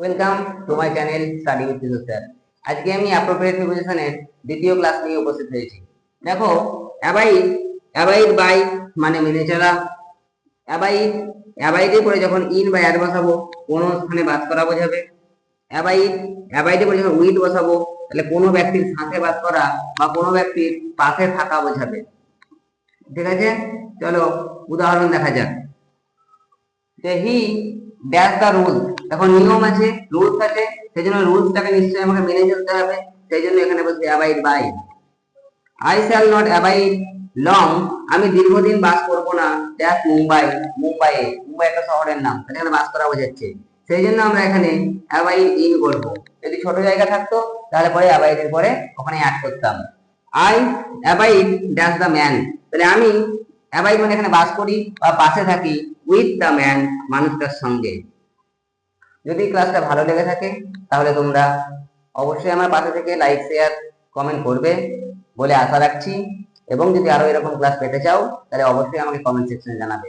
Welcome to my channel study with Kishore sir. আজকে আমি appropriate প্রিপোজিশনের দ্বিতীয় ক্লাস নিয়ে উপস্থিত হয়েছি। দেখো, অ্যাবাইড অ্যাবাইড বাই মানে মেনে চলা। অ্যাবাইড অ্যাবাইডের পরে যখন ইন বা অ্যাট বসাবো কোনো স্থানে বাস করা বোঝাবে। অ্যাবাইডের পরে যখন উইথ বসাবো তাহলে কোনো ব্যক্তির সাথে বাস করা বা কোনো ব্যক্তির পাশে থাকা বোঝাবে। ঠিক আছে, চলো উদাহরণ দেখা যাক। যে হি ড্যাশ দ্য রুল, এখন নিয়ম আছে, রুলস আছে, সেই জন্য রুলসটাকে নিশ্চয়ই আমাকে মেনে চলতে হবে। সেই জন্য এখানে বলছি abide by. I shall not abide long, আমি দীর্ঘদিন বাস করব না ড্যাশ মুম্বাই, মুম্বাই একটা শহরের নাম, এখানে বাস করা বোঝাচ্ছে। সেই জন্য আমরা এখানে অ্যাবাইড ইন করব। যদি ছোট জায়গা থাকতো তাহলে পরে অ্যাবাইডের পরে ওখানে অ্যাড করতাম। I abide dash the man, তাহলে আমি অ্যাবাইড মানে এখানে বাস করি বা পাশে থাকি উইথ দ্য ম্যান, মানুষটার সঙ্গে। যদি ক্লাসটা ভালো লেগে থাকে তাহলে তোমরা অবশ্যই আমার পাশে থেকে লাইক শেয়ার কমেন্ট করবে বলে আশা রাখছি, এবং যদি আরো এরকম ক্লাস পেতে চাও তাহলে অবশ্যই আমাকে কমেন্ট সেকশনে জানাবে।